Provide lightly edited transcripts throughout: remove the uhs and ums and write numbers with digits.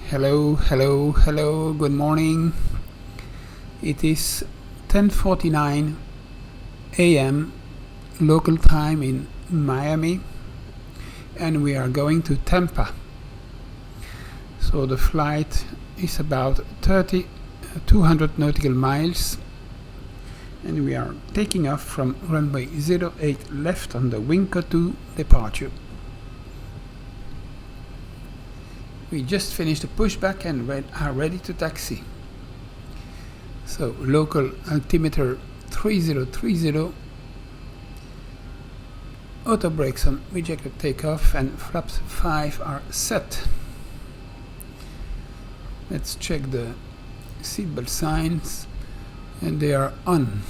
Hello, good morning. It is 10:49 a.m. local time in Miami, and we are going to Tampa. So the flight is about 200 nautical miles, and we are taking off from runway 08 left on the Winco 2 departure. We just finished the pushback and are ready to taxi. So local altimeter 3030, auto brakes on rejected takeoff, and flaps 5 are set. Let's check the seatbelt signs, and they are on.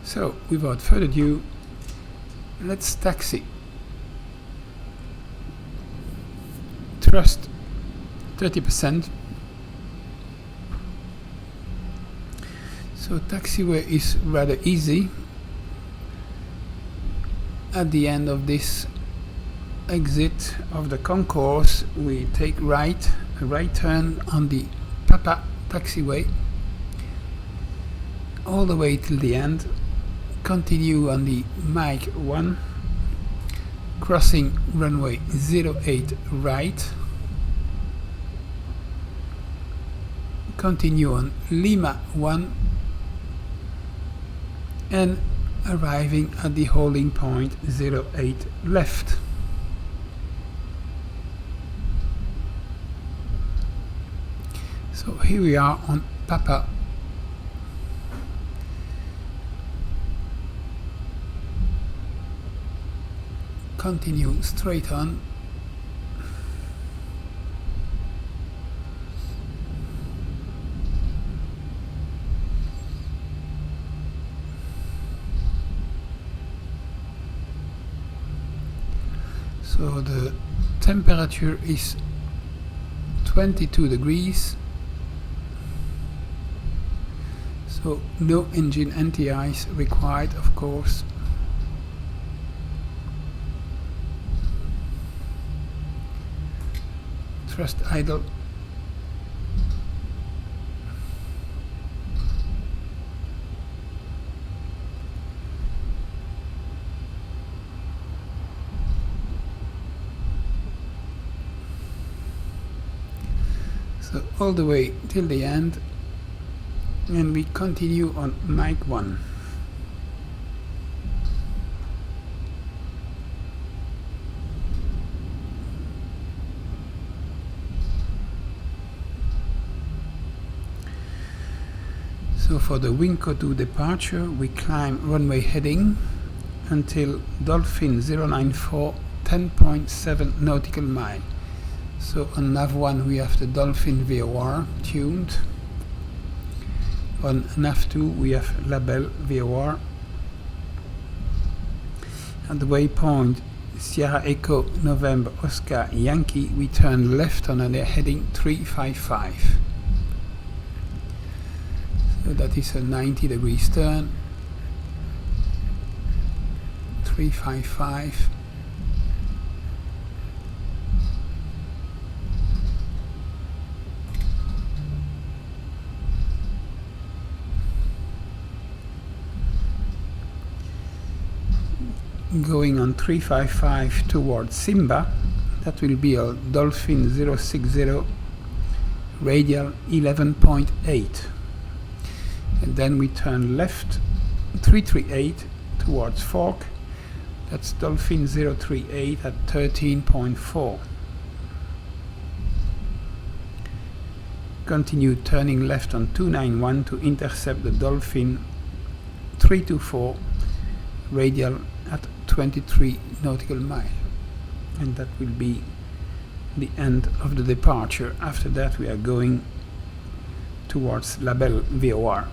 So without further ado, let's taxi. Thrust 30%. So taxiway is rather easy. At the end of this exit of the concourse, we take a right turn on the Papa taxiway all the way till the end. Continue on the Mike 1, crossing runway 08 right. Continue on Lima 1 and arriving at the holding point 08 left. So here we are on Papa. Continue straight on. So the temperature is 22 degrees. So no engine anti-ice required, of course. Thrust idle. So all the way till the end, and we continue on Mike 1. So for the Winco 2 departure, we climb runway heading until Dolphin 094, 10.7 nautical mile. So on nav 1 we have the Dolphin VOR tuned. On nav 2 we have Label VOR. At the waypoint Sierra Echo November Oscar Yankee, we turn left on a heading 355. So that is a 90 degrees turn. 355. Going on 355 towards Simba, that will be a Dolphin 060, radial 11.8. And then we turn left 338 towards Fork, that's Dolphin 038 at 13.4. Continue turning left on 291 to intercept the Dolphin 324, radial at 23 nautical mile, and that will be the end of the departure. After that we are going towards Label VOR.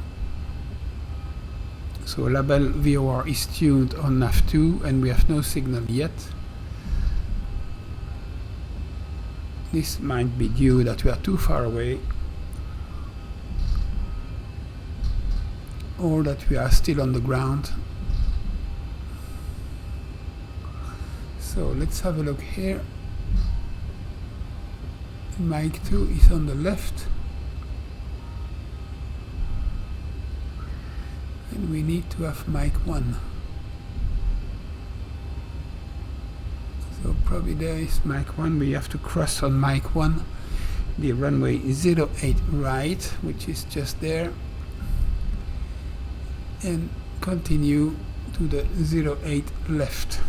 So Label VOR is tuned on nav 2 and we have no signal yet. This might be due that we are too far away, or that we are still on the ground. So let's have a look here. Mic 2 is on the left. And we need to have mic 1. So probably there is mic 1. We have to cross on mic 1 the runway 08 right, which is just there, and continue to the 08 left.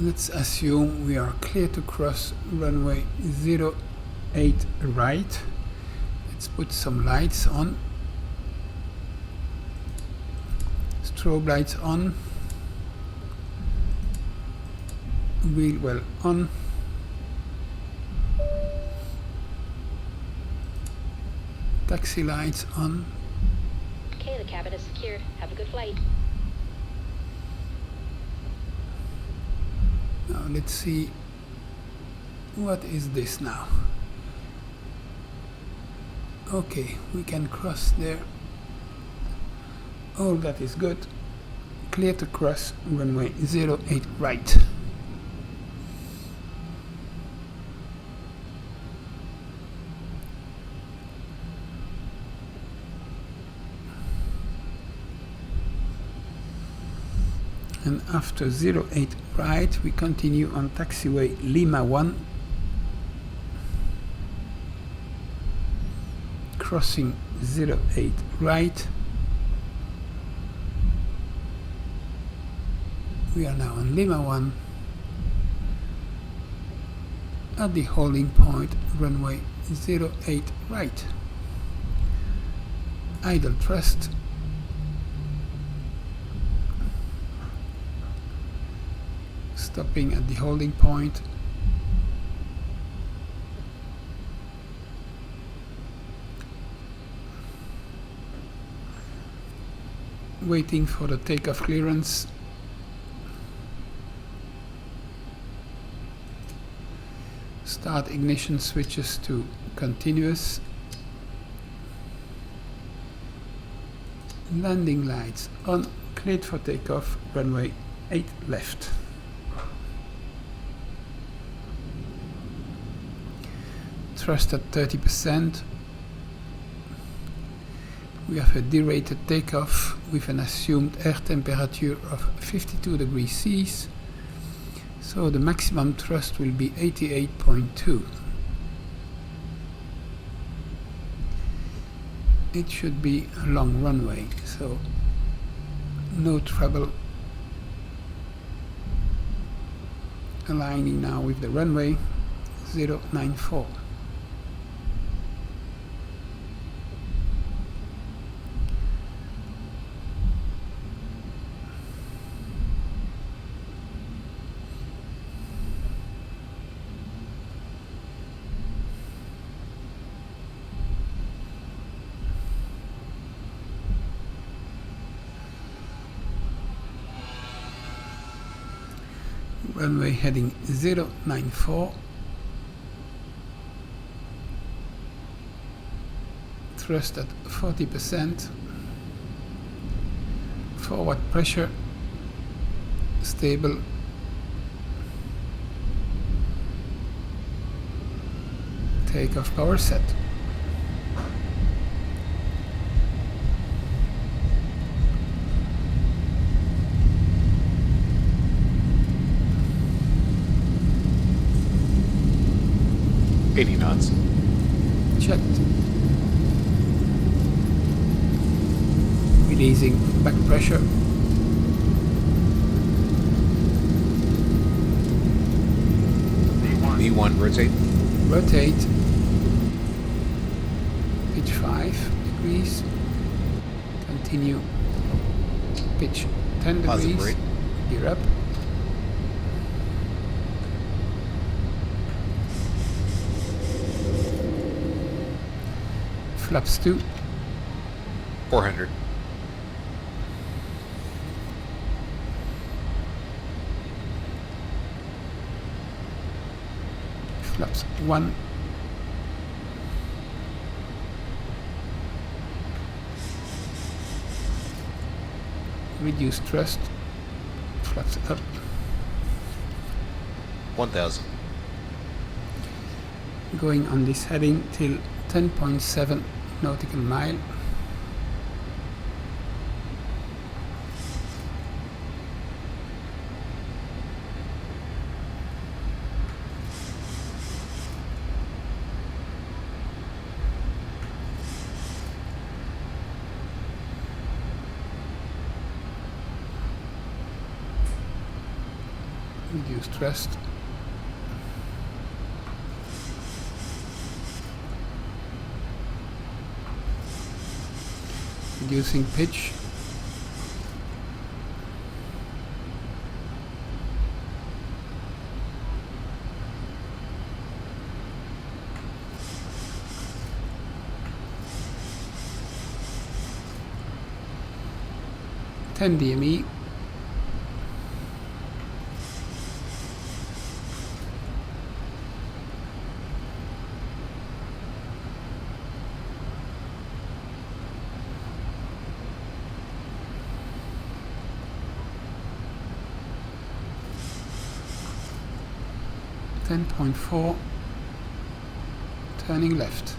Let's assume we are clear to cross runway 08 right. Let's put some lights on. Strobe lights on. Wheel well on. Taxi lights on. Okay, the cabin is secured. Have a good flight. Now let's see, what is this now? Okay, we can cross there. All that is good. Clear to cross runway 08 right. And after 08 right, we continue on taxiway Lima 1, crossing 08 right. We are now on Lima 1 at the holding point runway 08 right. Idle thrust. Stopping at the holding point. Waiting for the takeoff clearance. Start ignition switches to continuous. Landing lights on, cleared for takeoff, runway 8 left. Thrust at 30%. We have a derated takeoff with an assumed air temperature of 52 degrees C. So the maximum thrust will be 88.2. It should be a long runway, so no trouble. Aligning now with the runway 094. Runway heading 094. Thrust at 40%. Forward pressure stable. Takeoff power set. knots. Checked. Releasing back pressure. V1 rotate. Rotate. Pitch 5 degrees. Continue. Pitch 10 Positive degrees. rate. Gear up. Flaps 2. 400. flaps 1, reduce thrust, flaps up, 1000. going on this heading till 10.7 nautical mile. Reduce thrust, reducing pitch, ten DME, .4, turning left.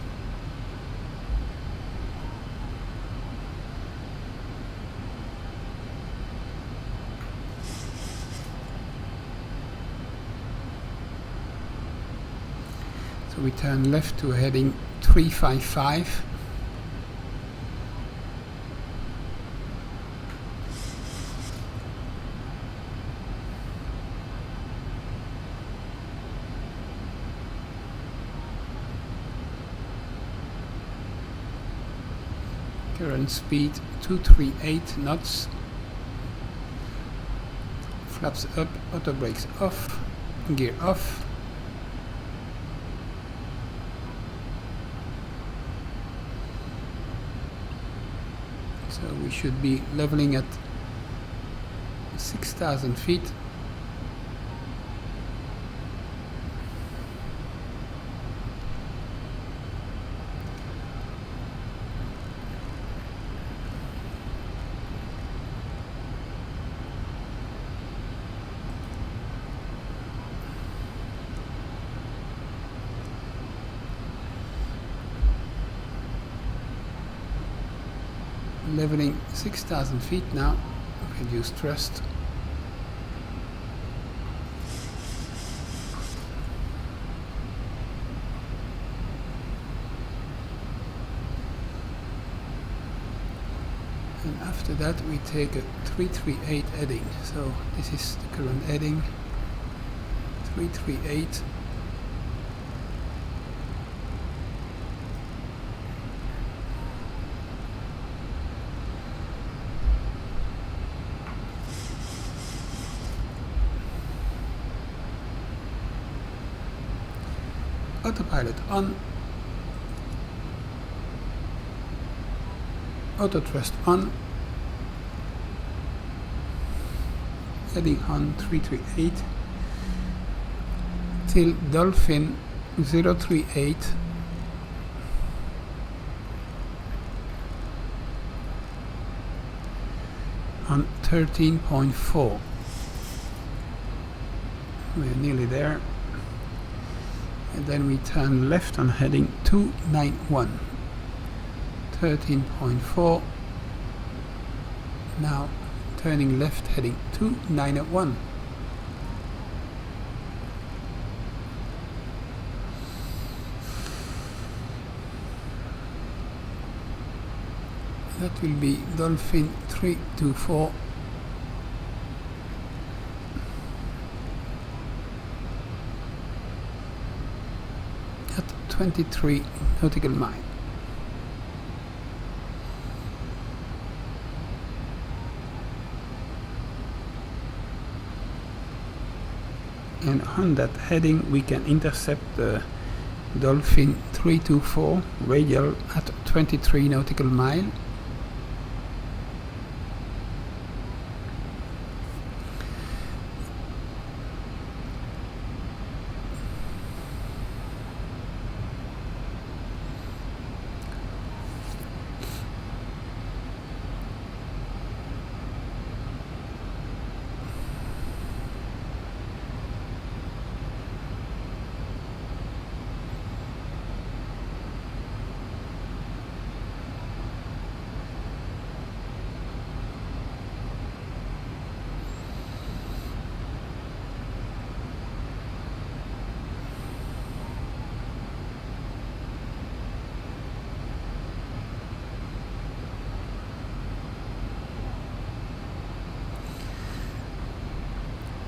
So we turn left to heading 355. Current speed 238 knots. Flaps up, auto brakes off, gear off. So we should be leveling at 6,000 feet. Leveling 6,000 feet now, reduce thrust. And after that we take a 338 heading. So this is the current heading, 338. Autopilot on, auto thrust on, heading on 338 till dolphin 038 on 13.4. We're nearly there. And then we turn left on heading 291, 13.4. Now turning left heading 291. That will be dolphin 324. At 23 nautical mile. And on that heading we can intercept the dolphin 324 radial at 23 nautical mile.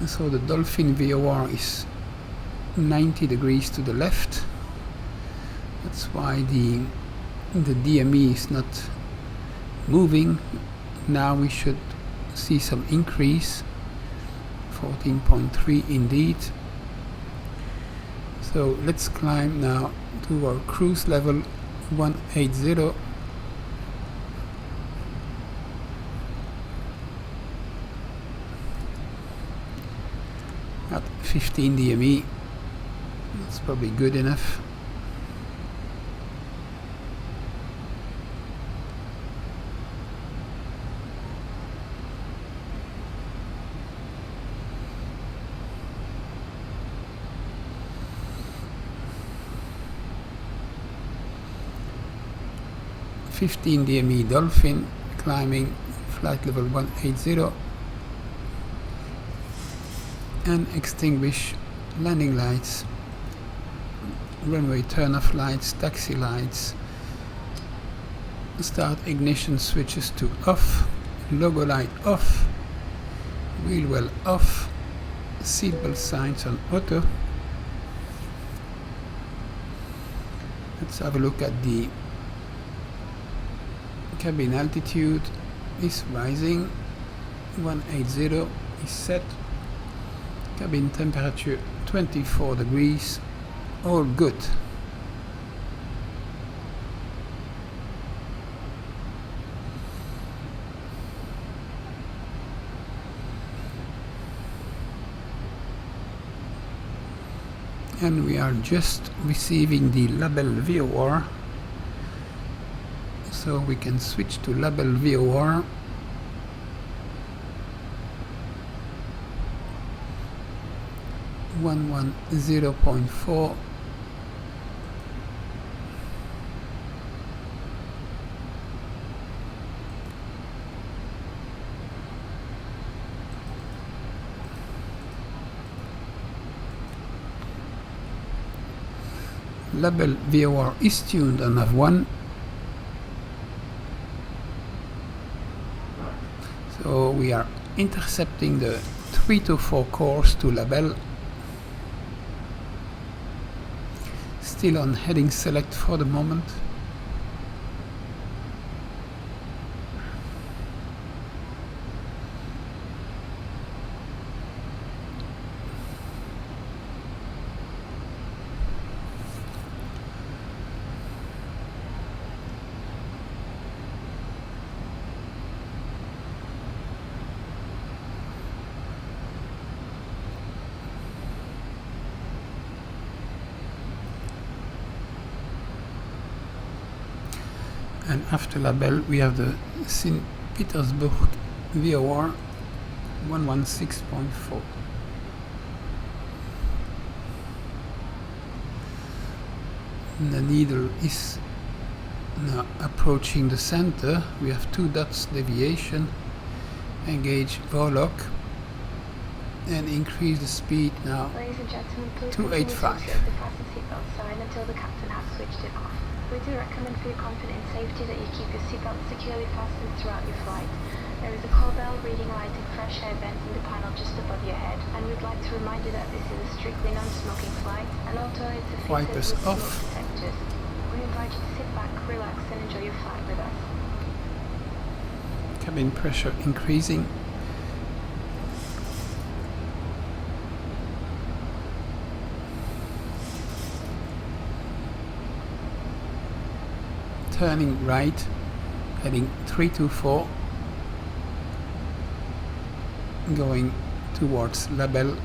So the dolphin VOR is 90 degrees to the left. That's why the DME is not moving. Now we should see some increase, 14.3 indeed. So let's climb now to our cruise level 180. At 15 DME, that's probably good enough. DME dolphin climbing flight level 180 and extinguish landing lights, runway turn-off lights, taxi lights, start ignition switches to off, logo light off, wheel well off, seatbelt signs on auto. Let's have a look at the cabin altitude. Is rising, 180 is set, cabin temperature 24 degrees, all good. And we are just receiving the label VOR, so we can switch to label VOR. .4 label VOR is tuned on F1. So we are intercepting the 324 course to label. Still on heading select for the moment. And after label we have the St. Petersburg VOR 116.4. The needle is now approaching the center. We have 2 dots deviation. Engage Vorlock and increase the speed now. Ladies and gentlemen, please 285. continue to observe the fasten seatbelt sign until the captain has switched it off. We do recommend for your comfort and safety that you keep your seatbelt securely fastened throughout your flight. There is a call bell, reading light and fresh air vent in the panel just above your head, and we'd like to remind you that this is a strictly non-smoking flight, and alternative Wipers with smoke off. detectors. We invite you to sit back, relax and enjoy your flight with us. Cabin pressure increasing. Turning right, heading 324, going towards label.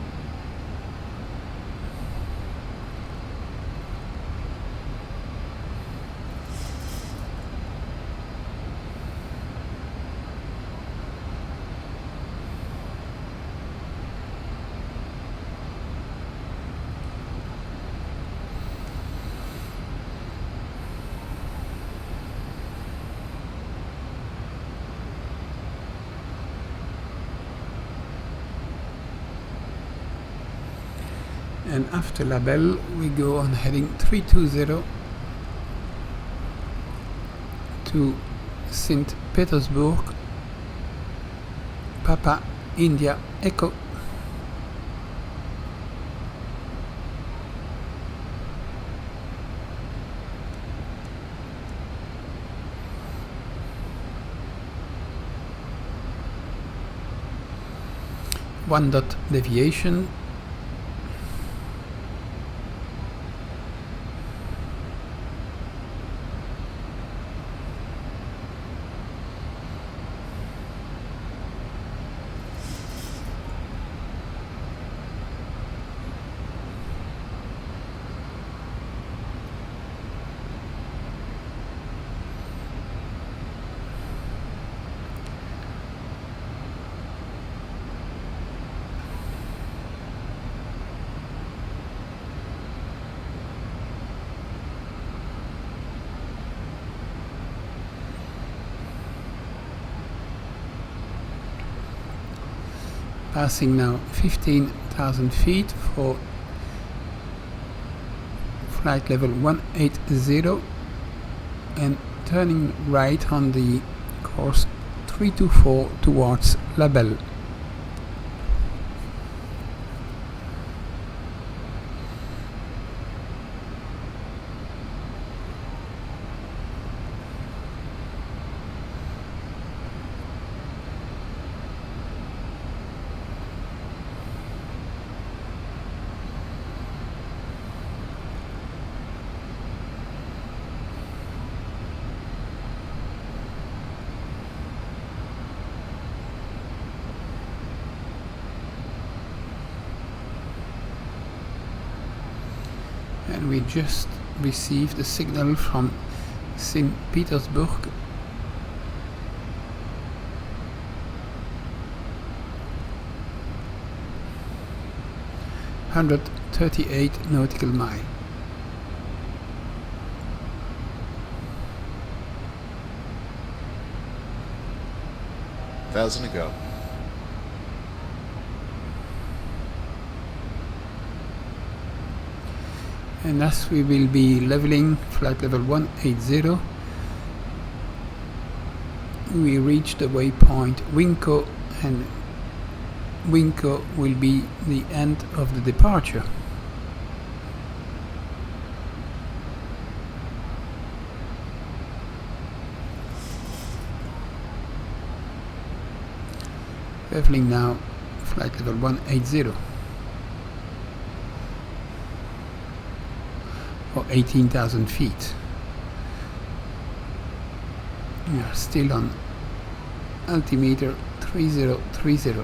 And after label we go on heading 320 to St. Petersburg, Papa India Echo. 1 dot deviation. Passing now 15,000 feet for flight level 180 and turning right on the course 324 towards La Belle. And we just received a signal from St. Petersburg. (138 nautical mile). Thousand to go. And as we will be leveling flight level 180, we reach the waypoint Winco, and Winco will be the end of the departure. Leveling now flight level 180. Or 18,000 feet. We are still on altimeter 3030.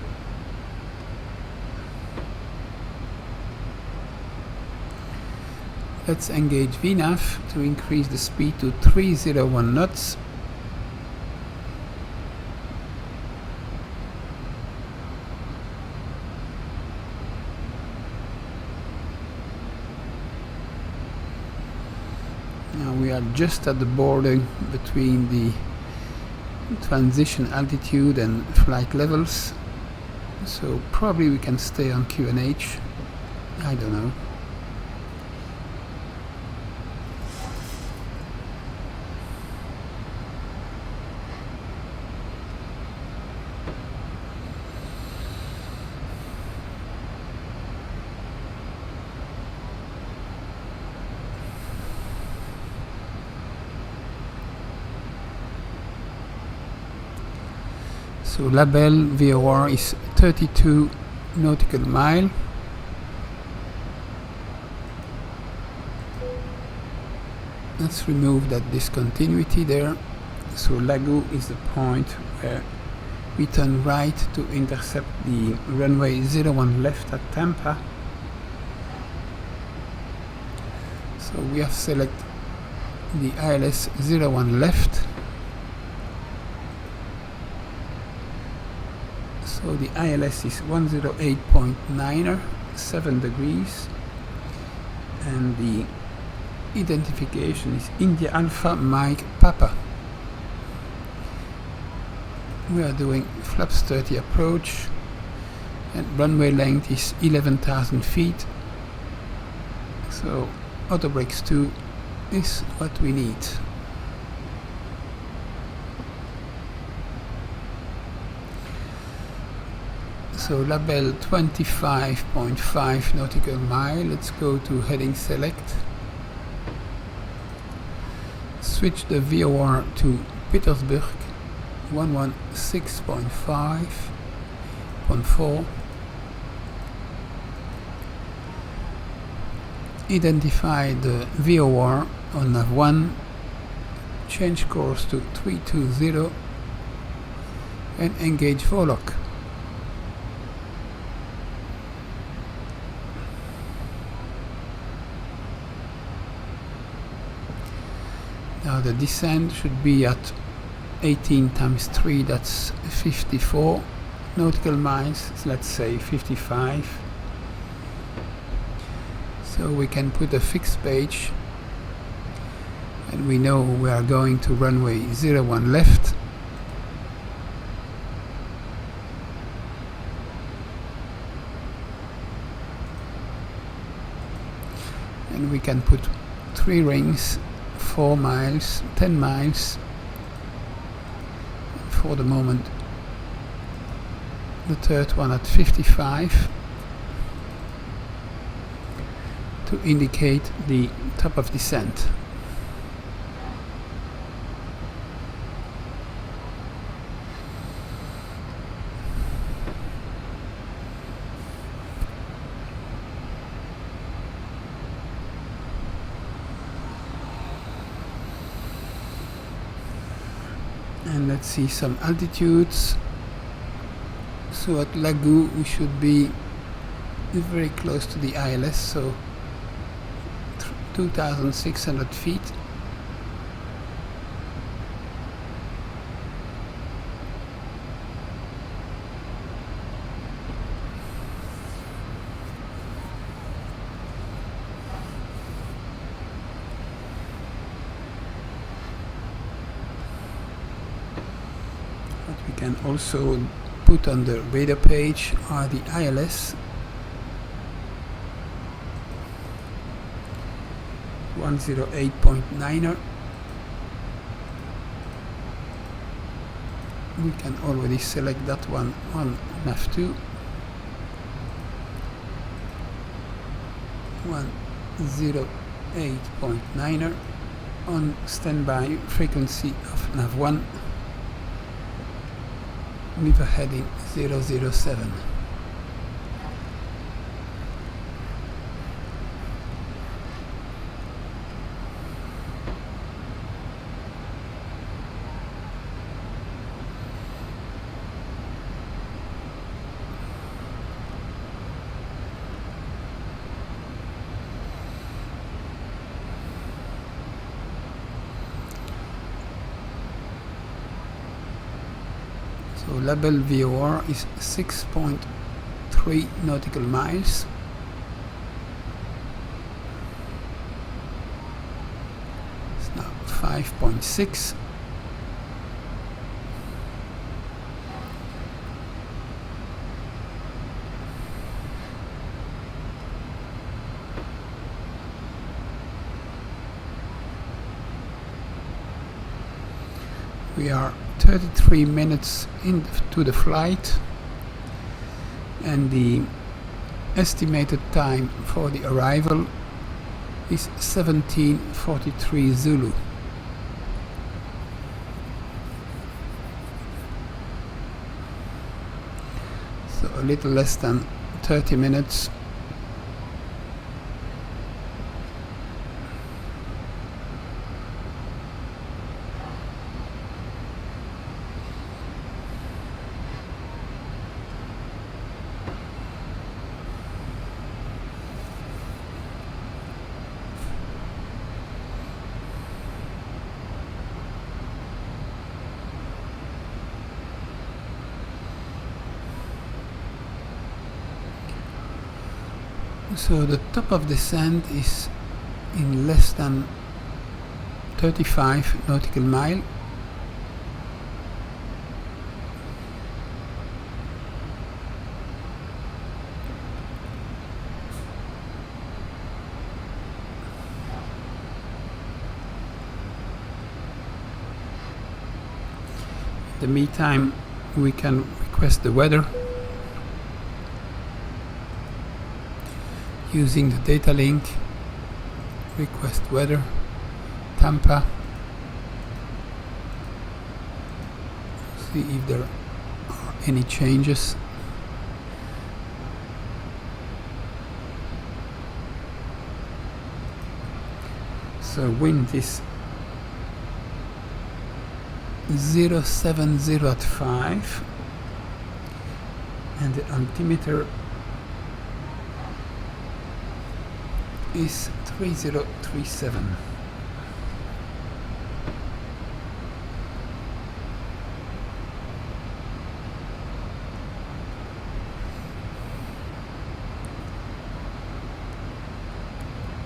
Let's engage VNAV to increase the speed to 301 knots. Now we are just at the border between the transition altitude and flight levels, so probably we can stay on QNH. I don't know. So La Belle VOR is 32 nautical mile. Let's remove that discontinuity there. So Lago is the point where we turn right to intercept the runway 01 left at Tampa. So we have selected the ILS 01 left. So the ILS is 108.9er, 7 degrees, and the identification is India Alpha Mike Papa. We are doing flaps 30 approach, and runway length is 11,000 feet. So auto brakes 2 is what we need. So La Belle 25.5 nautical mile. Let's go to heading select. Switch the VOR to Petersburg 116.5.4. identify the VOR on nav1, change course to 320 and engage VOLOC. Now the descent should be at 18 times 3, that's 54 nautical miles, let's say 55. So we can put a fixed page, and we know we are going to runway 01 left. And we can put 3 rings, 4 miles, 10 miles. For the moment, the third one at 55 to indicate the top of descent. And let's see some altitudes. So at Lagou we should be very close to the ILS, so 2,600 feet. What we can also put on the radar page are the ILS 108.9er. We can already select that one on nav2. 108.9er on standby frequency of nav1 with a heading 007. So label VOR is 6.3 nautical miles. It's now 5.6. We are 33 minutes into the flight, and the estimated time for the arrival is 17:43 Zulu. So a little less than 30 minutes. So the top of descent is in less than 35 nautical mile. In the meantime, we can request the weather using the data link. Request weather Tampa. See if there are any changes. So wind is 070 at 5 and the altimeter is 3037.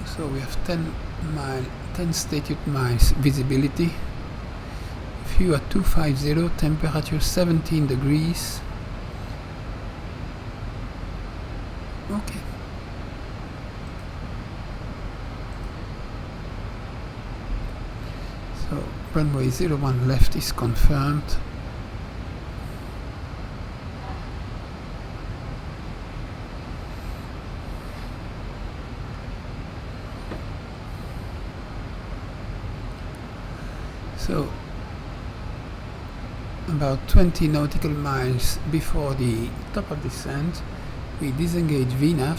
So we have 10 stated miles visibility, view at 250, temperature 17 degrees. Okay. So runway 01 left is confirmed. So about 20 nautical miles before the top of descent, we disengage VNAV,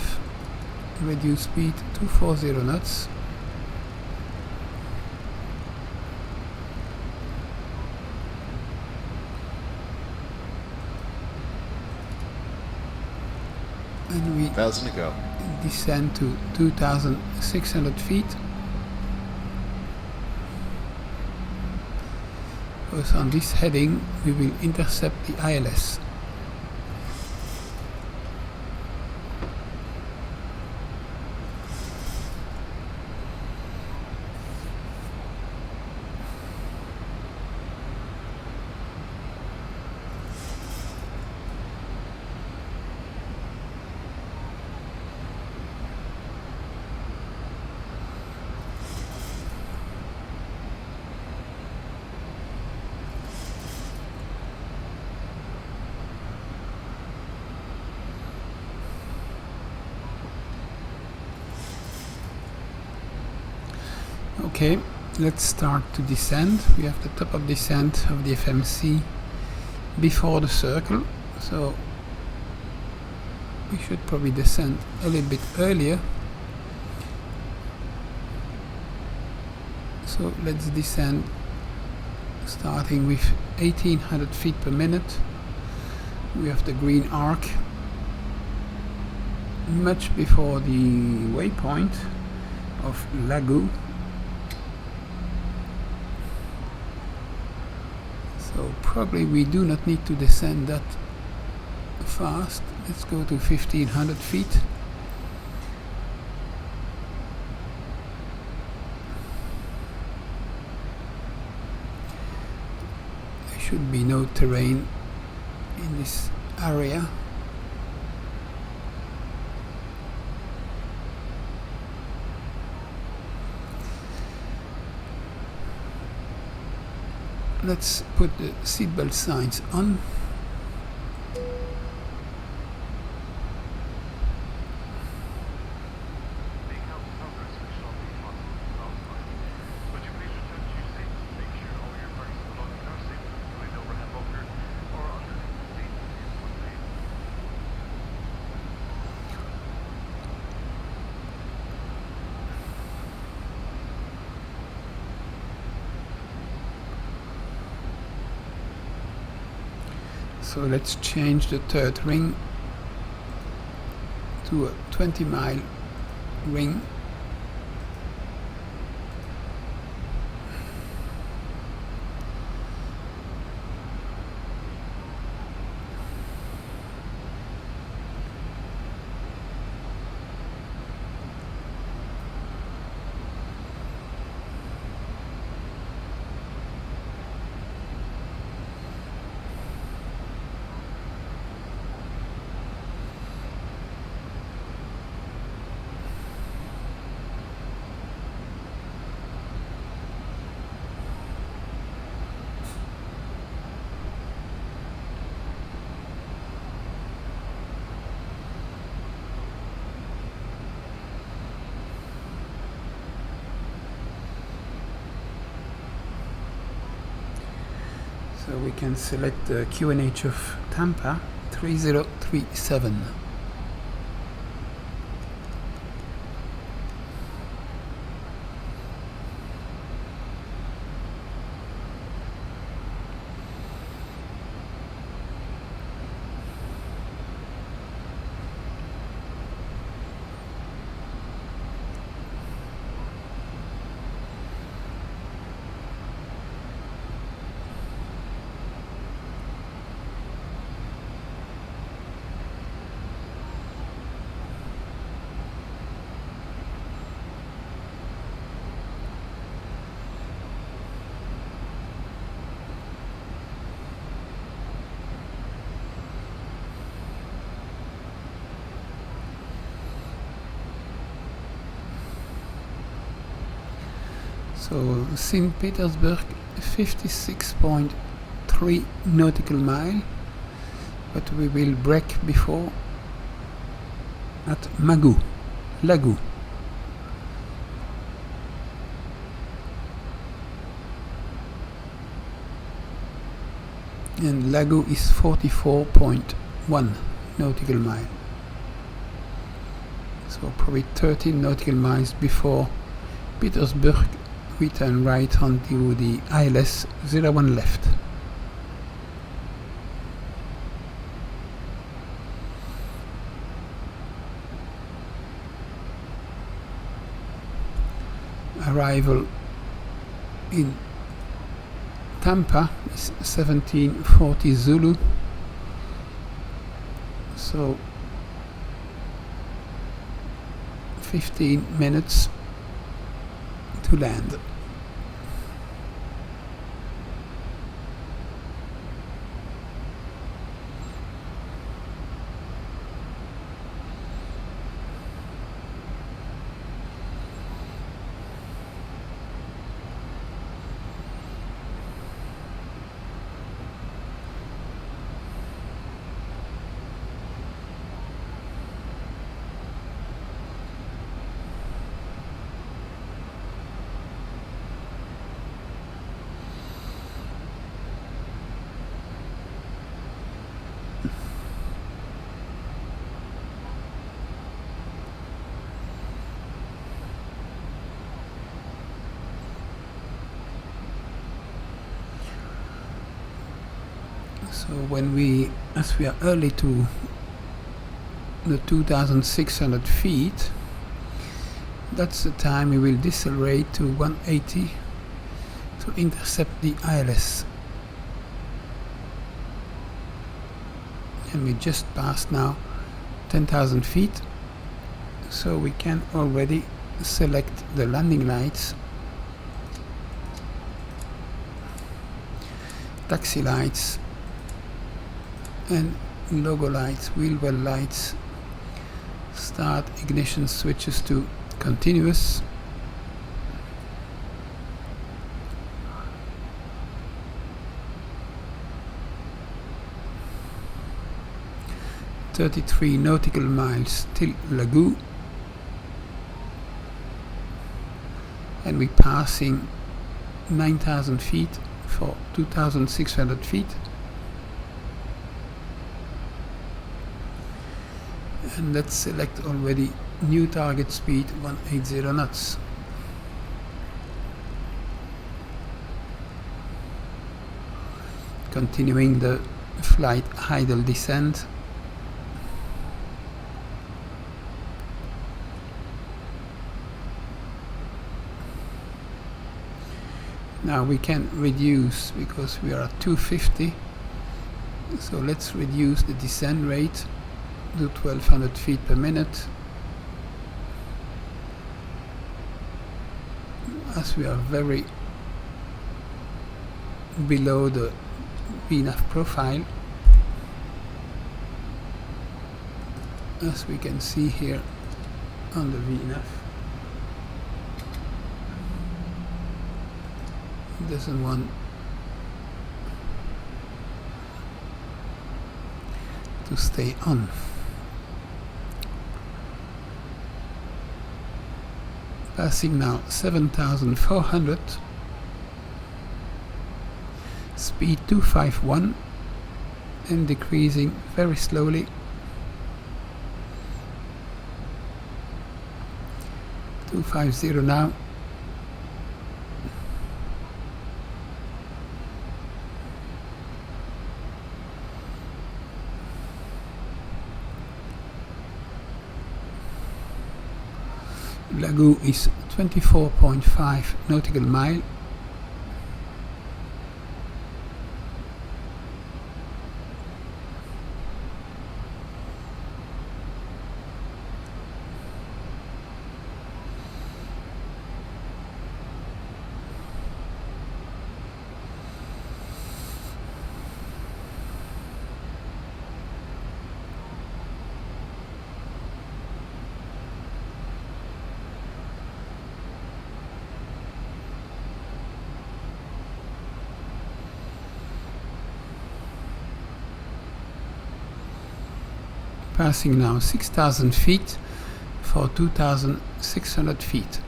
reduce speed 240 knots. And we 1,000 to go. Descend to 2,600 feet. Also on this heading we will intercept the ILS. Okay, let's start to descend. We have the top of descent of the FMC before the circle, so we should probably descend a little bit earlier. So let's descend starting with 1800 feet per minute. We have the green arc much before the waypoint of Lagu. So probably we do not need to descend that fast. Let's go to 1500 feet. There should be no terrain in this area. Let's put the seatbelt signs on. So let's change the third ring to a 20-mile ring. So we can select the QNH of Tampa 3037. So St. Petersburg 56.3 nautical mile, but we will break before at Lagu. And Lagu is 44.1 nautical mile. So probably 13 nautical miles before Petersburg. We turn right onto the ILS 01 left. Arrival in Tampa is 1740 Zulu, so 15 minutes to land. So as we are early to the 2,600 feet, that's the time we will decelerate to 180 to intercept the ILS. And we just passed now 10,000 feet, so we can already select the landing lights, taxi lights, and logo lights, wheel well lights, start ignition switches to continuous, .33 nautical miles till Lagu, and we're passing 9,000 feet for 2,600 feet. And let's select already new target speed 180 knots. Continuing the flight idle descent. Now we can reduce because we are at 250, so let's reduce the descent rate to 1200 feet per minute, as we are very below the VNAV profile, as we can see here on the VNAV. It doesn't want to stay on. Passing now 7,400, speed 251, and decreasing very slowly. 250 now. Lagu is 24.5 nautical mile. passing now 6,000 feet for 2,600 feet.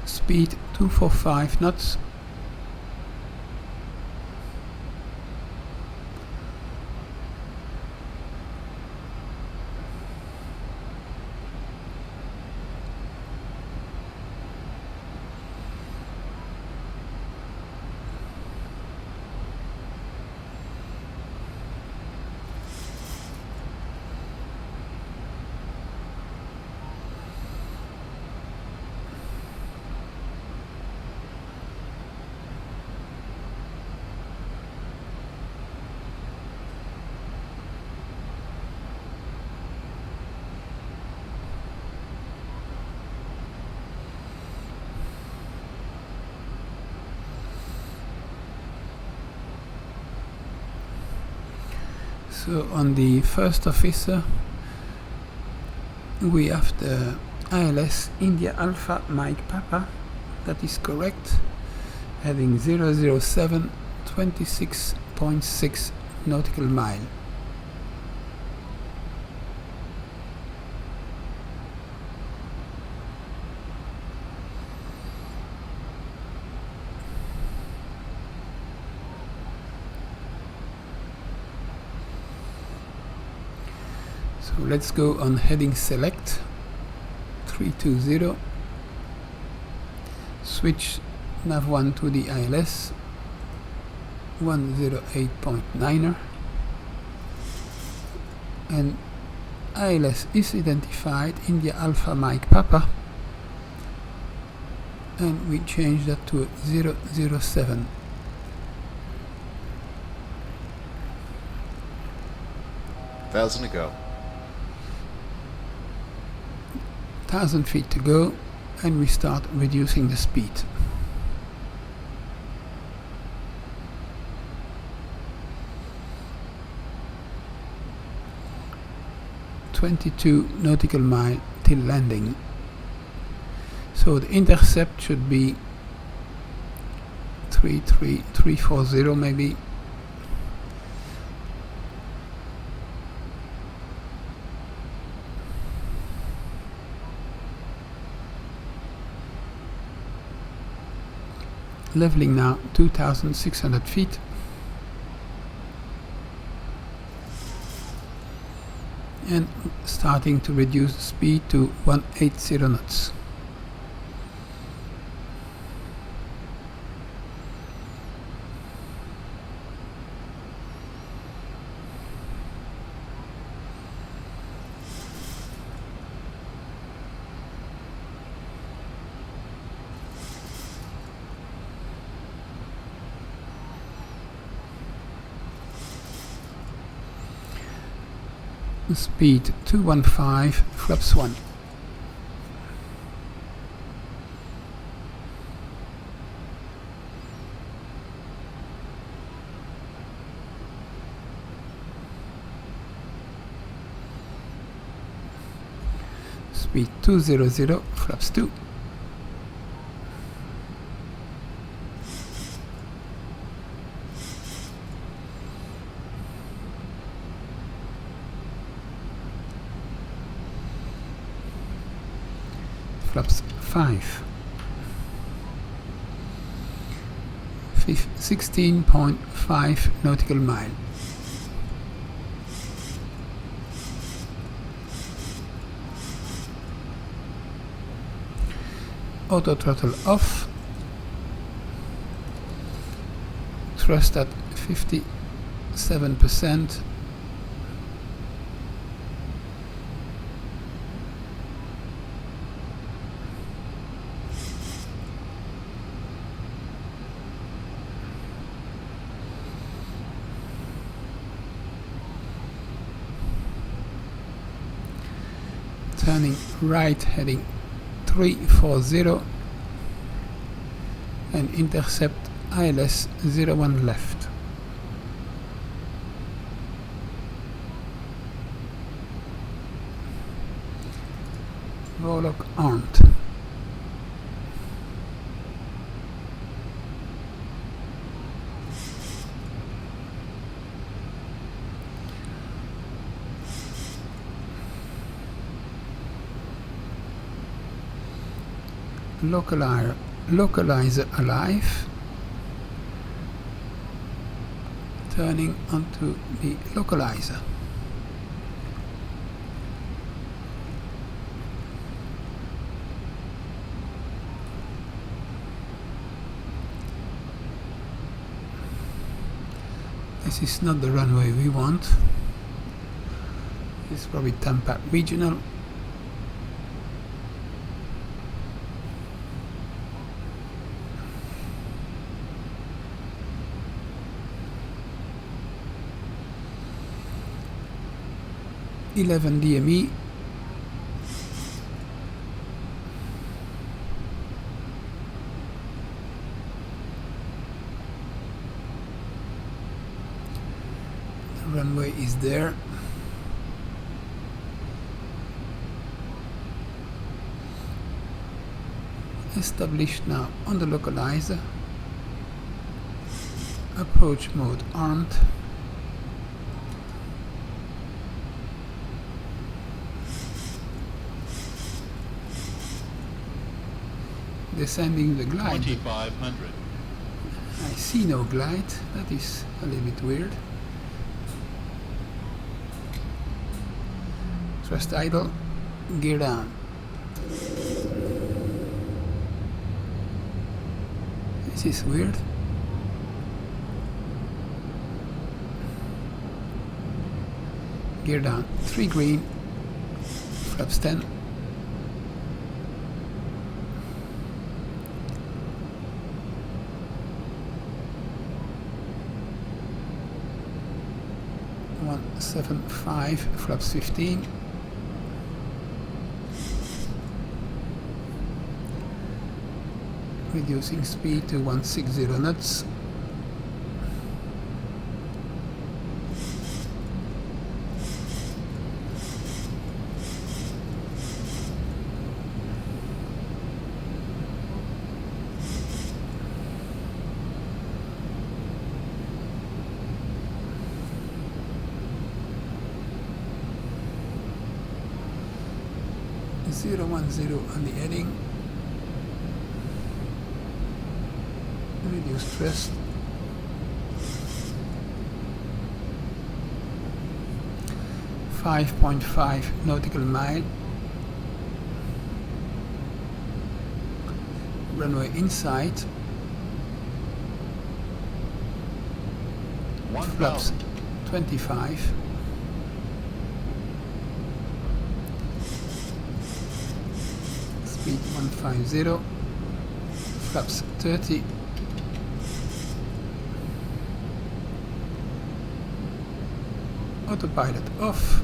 Speed 245 knots. So on the first officer we have the ILS India Alpha Mike Papa, that is correct, heading 007, 26.6 nautical mile. So let's go on heading select 320, switch nav1 to the ILS 108.9er, and ILS is identified India Alpha Mike Papa, and we change that to 007. Thousand to go. 1,000 feet to go, and we start reducing the speed. (22 nautical mile till landing). So the intercept should be 33340 maybe. Leveling now 2,600 feet. And starting to reduce the speed to 180 knots. Speed 215, flaps 1. Speed 200, flaps 2. Flaps 5. 16.5 nautical mile. Auto throttle off. Thrust at 57%. Turning right, heading 340, and intercept ILS 01 left. Warlock armed. localizer alive. Turning onto the localizer. This is not the runway we want. This is probably Tampa Regional. DME. The runway is there. Established now on the localizer. Approach mode armed. Descending the glide. 2500. I see no glide. That is a little bit weird. Thrust idle. Gear down. This is weird. Gear down. 3 green. Flaps 10. One 7.5, flaps 15. Reducing speed to 160 knots. Zero 10 on the heading. Reduce thrust. .5 nautical mile. Runway inside. Flaps 25. Speed 150. Flaps 30. Autopilot off.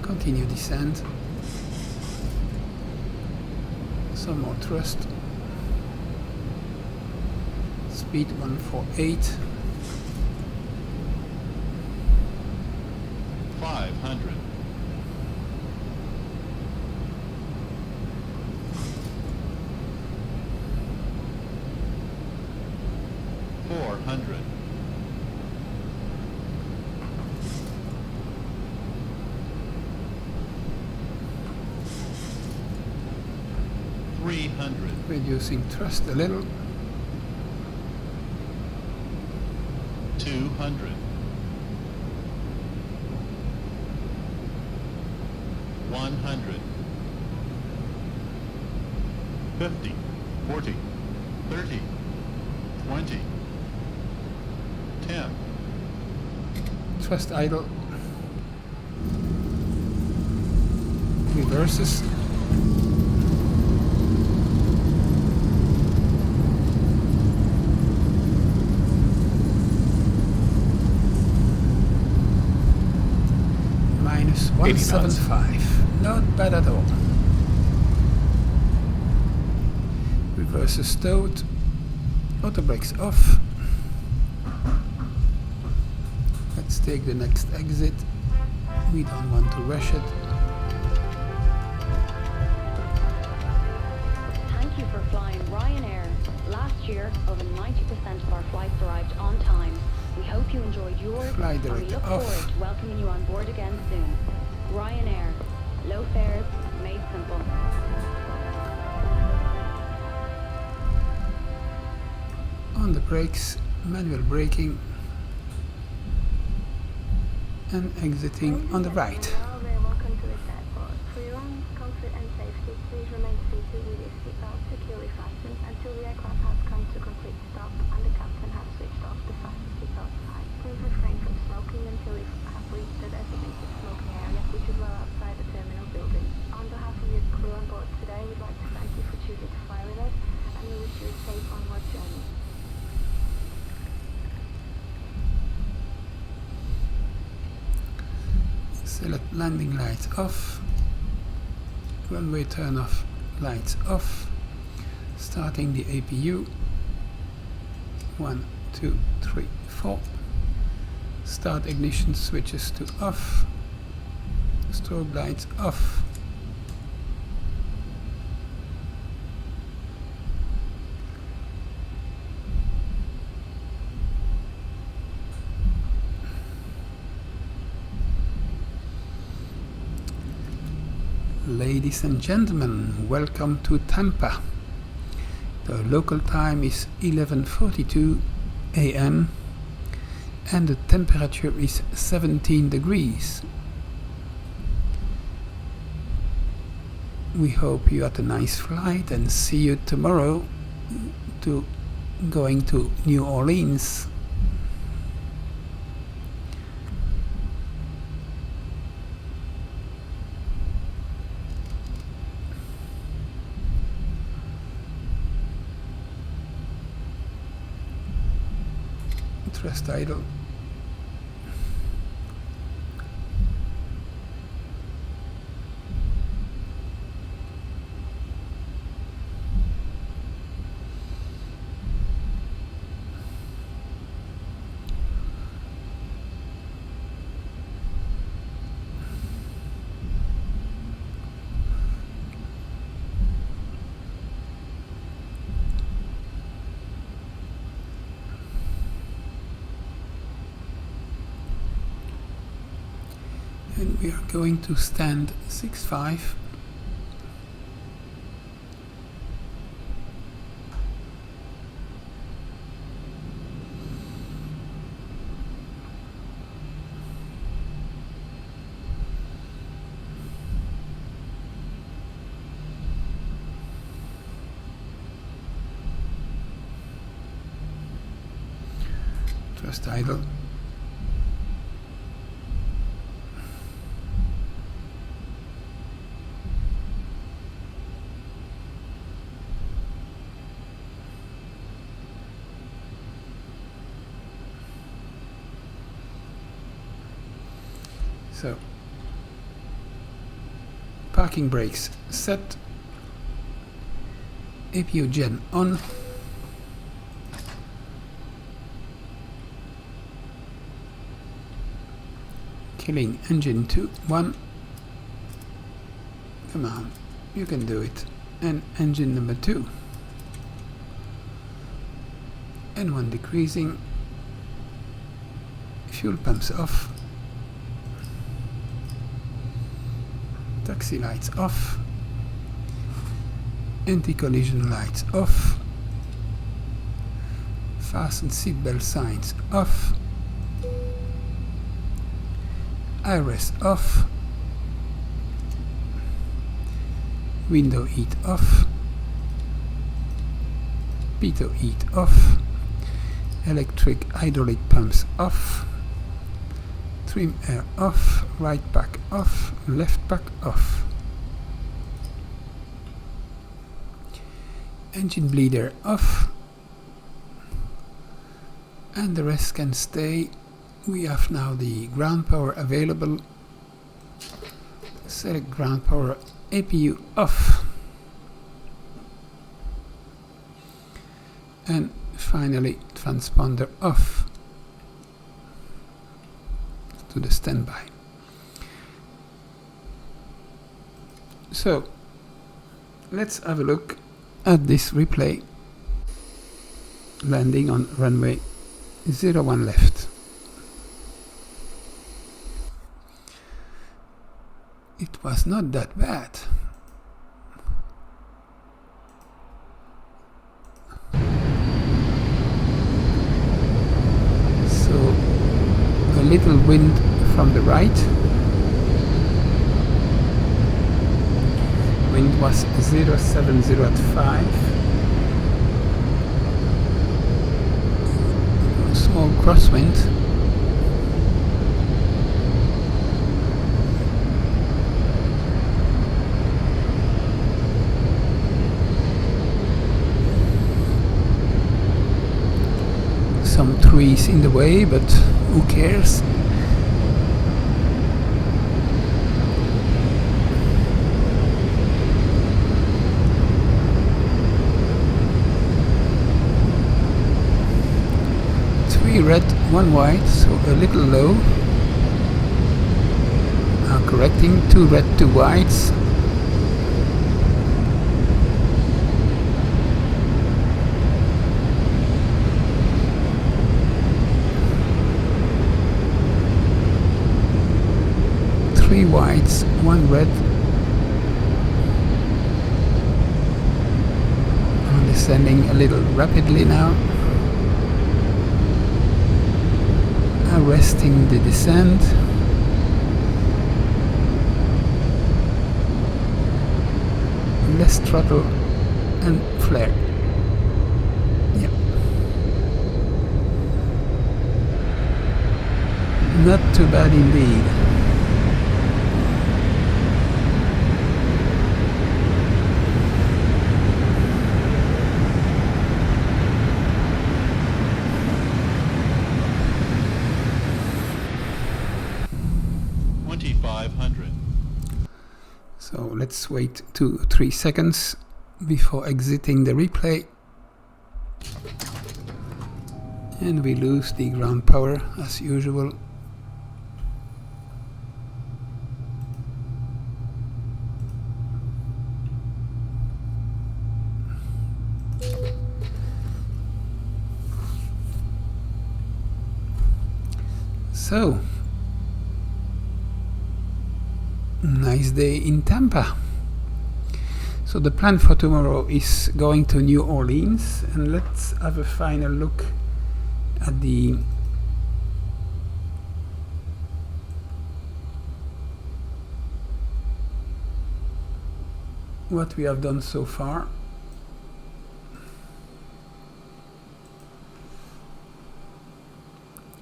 Continue descent. Some more thrust. Speed 148. 500. 400. 300. Reducing thrust a little. 200. 100. 50. 40. 30. 20. 10. Thrust idle. Reverses. Minus 175. Not bad at all. Reverses stowed. Auto brakes off. Let's take the next exit. We don't want to rush it. Thank you for flying Ryanair. Last year, over 90% of our flights arrived on time. We hope you enjoyed yours, Fly and we direct look off. forward to welcoming you on board again soon. Ryanair. Low fares, made simple. On the brakes, manual braking, and exiting on the right. Welcome to this airport. For your own comfort and safety, please remain seated with your seatbelt securely fastened until the aircraft has come to complete stop and the captain has switched off the fasten seatbelt sign. Please refrain from smoking until we have reached the designated smoking area, which is well outside the terminal building. On behalf of your crew on board today, we'd like to thank you for choosing to fly with us, and we wish you a safe onward journey. Select landing lights off, runway turn off lights off, starting the APU, 1, 2, 3, 4, start ignition switches to off, strobe lights off, ladies and gentlemen, welcome to Tampa. The local time is 11:42 a.m. and the temperature is 17 degrees. We hope you had a nice flight and see you tomorrow to going to New Orleans. Thrust idle. And we are going to stand 6-5. Thrust idle. So, parking brakes set, APU gen on, killing engine 1, come on, you can do it, and engine number 2, and 1 decreasing, fuel pumps off, taxi lights off, anti-collision lights off, fasten seatbelt signs off, iris off, window heat off, pitot heat off, electric hydraulic pumps off, trim air off, right pack off, left pack off, engine bleeder off, and the rest can stay. We have now the ground power available. Select ground power, APU off, and finally transponder off to the standby. So let's have a look at this replay. Landing on runway 01 left. It was not that bad. little wind from the right. Wind was 070 at 5. Small crosswind. Some trees in the way, but who cares? Three red, one white, so a little low. Now correcting, 2 red, 2 whites. Three whites, 1 red. I'm descending a little rapidly now. Arresting the descent. Less throttle and flare. Yeah. Not too bad indeed. So let's wait 2-3 seconds before exiting the replay. And we lose the ground power as usual. So, nice day in Tampa. So the plan for tomorrow is going to New Orleans, and let's have a final look at what we have done so far.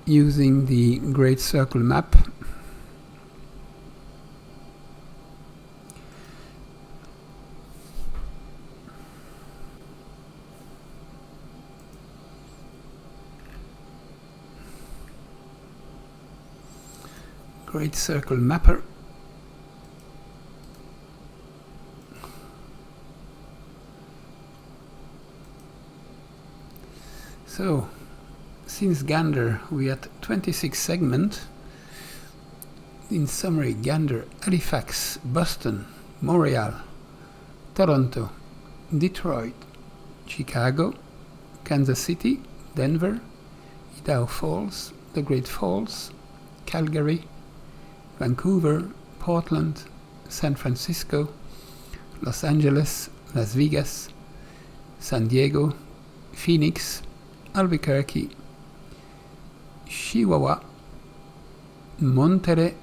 Using the Great Circle map. Great Circle mapper. So, since Gander we had 26 segments. In summary, Gander, Halifax, Boston, Montreal, Toronto, Detroit, Chicago, Kansas City, Denver, Idaho Falls, the Great Falls, Calgary, Vancouver, Portland, San Francisco, Los Angeles, Las Vegas, San Diego, Phoenix, Albuquerque, Chihuahua, Monterrey,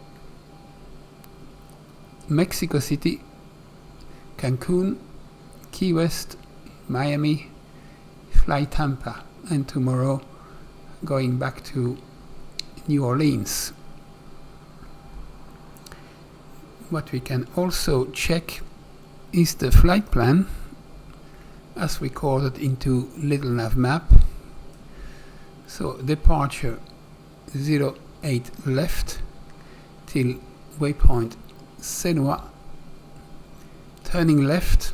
Mexico City, Cancun, Key West, Miami, fly Tampa, and tomorrow going back to New Orleans. What we can also check is the flight plan as recorded into Little Nav map. So departure 08 left till waypoint Senua, turning left,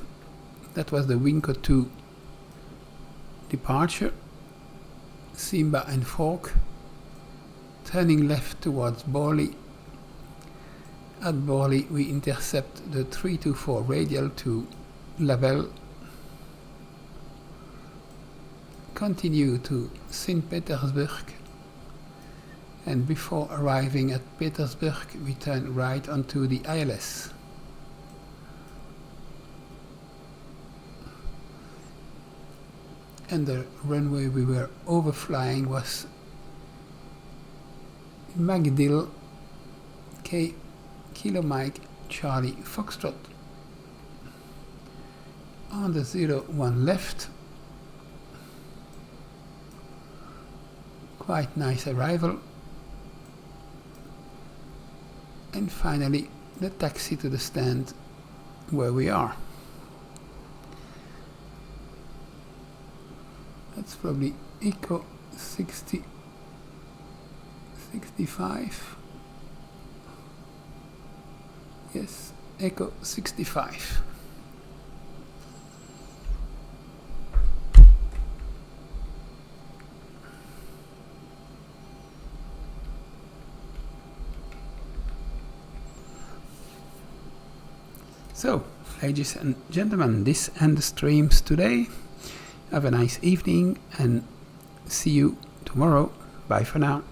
that was the Winco 2 departure, Simba and Fork, turning left towards Borley. At Borley we intercept the 324 radial to Lavelle, continue to St. Petersburg, and before arriving at Petersburg we turn right onto the ILS. And the runway we were overflying was Magdill K Kilo Mike Charlie Foxtrot on the 01 left. Quite nice arrival. And finally the taxi to the stand where we are. That's probably Eco 65. Yes, Eco 65. So, ladies and gentlemen, this ends the streams today. Have a nice evening and see you tomorrow. Bye for now.